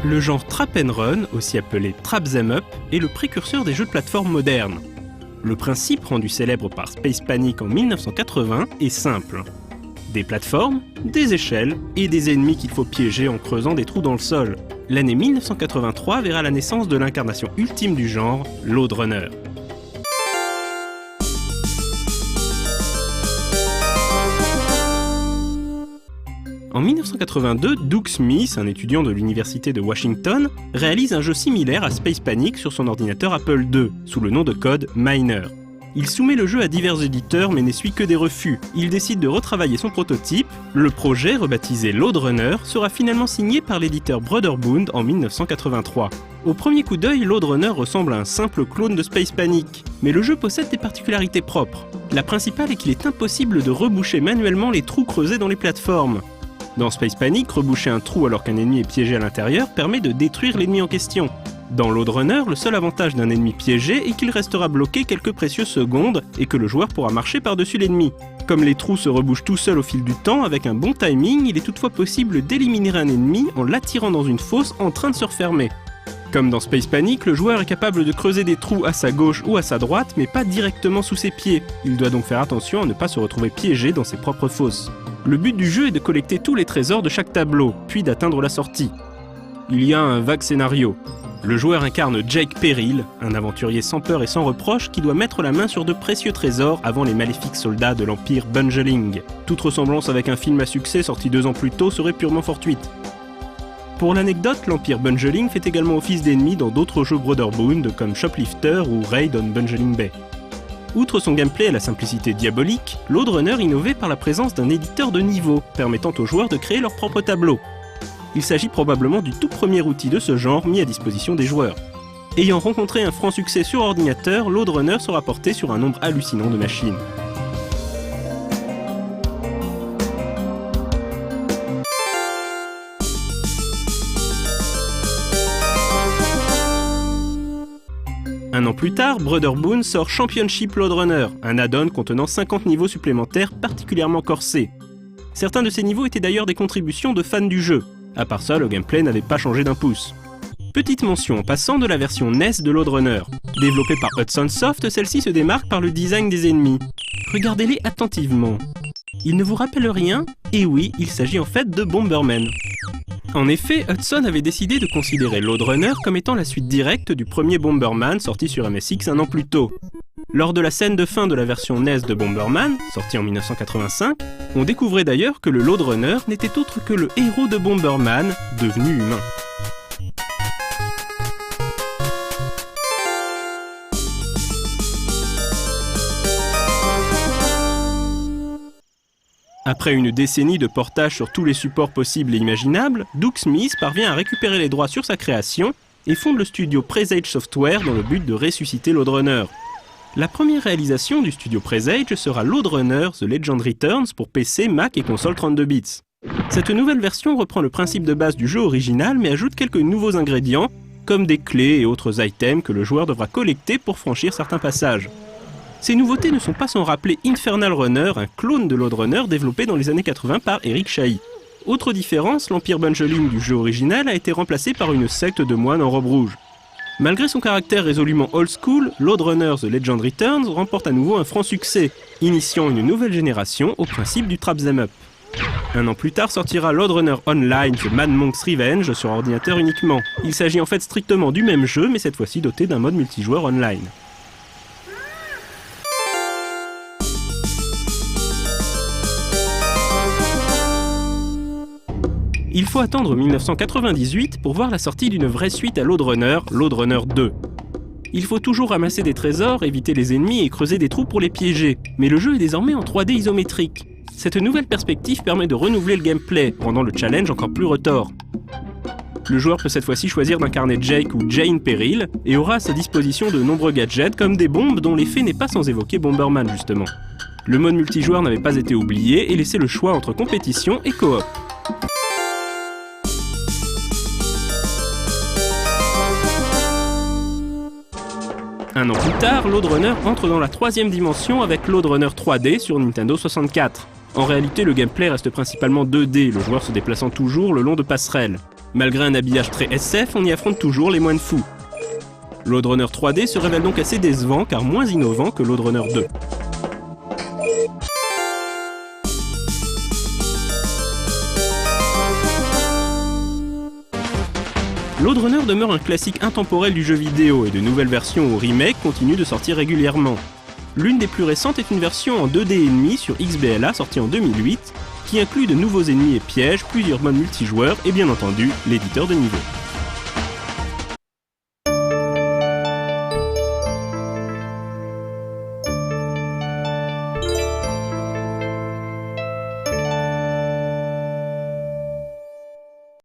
Le genre Trap and Run, aussi appelé Trap 'em Up, est le précurseur des jeux de plateforme modernes. Le principe, rendu célèbre par Space Panic en 1980, est simple. Des plateformes, des échelles et des ennemis qu'il faut piéger en creusant des trous dans le sol. L'année 1983 verra la naissance de l'incarnation ultime du genre, Lode Runner. En 1982, Doug Smith, un étudiant de l'université de Washington, réalise un jeu similaire à Space Panic sur son ordinateur Apple II, sous le nom de code Miner. Il soumet le jeu à divers éditeurs mais n'essuie que des refus. Il décide de retravailler son prototype. Le projet, rebaptisé Lode Runner, sera finalement signé par l'éditeur Brotherbound en 1983. Au premier coup d'œil, Lode Runner ressemble à un simple clone de Space Panic, mais le jeu possède des particularités propres. La principale est qu'il est impossible de reboucher manuellement les trous creusés dans les plateformes. Dans Space Panic, reboucher un trou alors qu'un ennemi est piégé à l'intérieur permet de détruire l'ennemi en question. Dans Lode Runner, le seul avantage d'un ennemi piégé est qu'il restera bloqué quelques précieuses secondes et que le joueur pourra marcher par-dessus l'ennemi. Comme les trous se rebouchent tout seuls au fil du temps, avec un bon timing, il est toutefois possible d'éliminer un ennemi en l'attirant dans une fosse en train de se refermer. Comme dans Space Panic, le joueur est capable de creuser des trous à sa gauche ou à sa droite, mais pas directement sous ses pieds. Il doit donc faire attention à ne pas se retrouver piégé dans ses propres fosses. Le but du jeu est de collecter tous les trésors de chaque tableau, puis d'atteindre la sortie. Il y a un vague scénario. Le joueur incarne Jake Peril, un aventurier sans peur et sans reproche qui doit mettre la main sur de précieux trésors avant les maléfiques soldats de l'Empire Bungeling. Toute ressemblance avec un film à succès sorti 2 ans plus tôt serait purement fortuite. Pour l'anecdote, l'Empire Bungeling fait également office d'ennemi dans d'autres jeux Brotherbound comme Shoplifter ou Raid on Bungeling Bay. Outre son gameplay à la simplicité diabolique, Lode Runner innovait par la présence d'un éditeur de niveau, permettant aux joueurs de créer leur propre tableau. Il s'agit probablement du tout premier outil de ce genre mis à disposition des joueurs. Ayant rencontré un franc succès sur ordinateur, Lode Runner sera porté sur un nombre hallucinant de machines. Un an plus tard, Brotherbound sort Championship Lode Runner, un add-on contenant 50 niveaux supplémentaires particulièrement corsés. Certains de ces niveaux étaient d'ailleurs des contributions de fans du jeu. À part ça, le gameplay n'avait pas changé d'un pouce. Petite mention en passant de la version NES de Lode Runner. Développée par Hudson Soft, celle-ci se démarque par le design des ennemis. Regardez-les attentivement. Ils ne vous rappellent rien? Et oui, il s'agit en fait de Bomberman. En effet, Hudson avait décidé de considérer Lode Runner comme étant la suite directe du premier Bomberman sorti sur MSX un an plus tôt. Lors de la scène de fin de la version NES de Bomberman, sortie en 1985, on découvrait d'ailleurs que le Lode Runner n'était autre que le héros de Bomberman, devenu humain. Après une décennie de portage sur tous les supports possibles et imaginables, Doug Smith parvient à récupérer les droits sur sa création et fonde le studio Presage Software dans le but de ressusciter Lode Runner. La première réalisation du studio Presage sera Lode Runner The Legend Returns pour PC, Mac et console 32 bits. Cette nouvelle version reprend le principe de base du jeu original mais ajoute quelques nouveaux ingrédients, comme des clés et autres items que le joueur devra collecter pour franchir certains passages. Ces nouveautés ne sont pas sans rappeler Infernal Runner, un clone de Lode Runner développé dans les années 80 par Eric Chahi. Autre différence, l'Empire Bungeling du jeu original a été remplacé par une secte de moines en robe rouge. Malgré son caractère résolument old school, Lode Runner The Legend Returns remporte à nouveau un franc succès, initiant une nouvelle génération au principe du Trap 'em Up. Un an plus tard sortira Lode Runner Online The Mad Monk's Revenge sur ordinateur uniquement. Il s'agit en fait strictement du même jeu, mais cette fois-ci doté d'un mode multijoueur online. Il faut attendre 1998 pour voir la sortie d'une vraie suite à Lode Runner 2. Il faut toujours ramasser des trésors, éviter les ennemis et creuser des trous pour les piéger, mais le jeu est désormais en 3D isométrique. Cette nouvelle perspective permet de renouveler le gameplay, rendant le challenge encore plus retors. Le joueur peut cette fois-ci choisir d'incarner Jake ou Jane Peril, et aura à sa disposition de nombreux gadgets comme des bombes dont l'effet n'est pas sans évoquer Bomberman justement. Le mode multijoueur n'avait pas été oublié et laissait le choix entre compétition et coop. Un an plus tard, Lode Runner entre dans la 3e dimension avec Lode Runner 3D sur Nintendo 64. En réalité, le gameplay reste principalement 2D, le joueur se déplaçant toujours le long de passerelles. Malgré un habillage très SF, on y affronte toujours les moines fous. Lode Runner 3D se révèle donc assez décevant car moins innovant que Lode Runner 2. Lode Runner demeure un classique intemporel du jeu vidéo et de nouvelles versions ou remakes continuent de sortir régulièrement. L'une des plus récentes est une version en 2D ennemis sur XBLA sortie en 2008 qui inclut de nouveaux ennemis et pièges, plusieurs modes multijoueurs et bien entendu l'éditeur de niveau.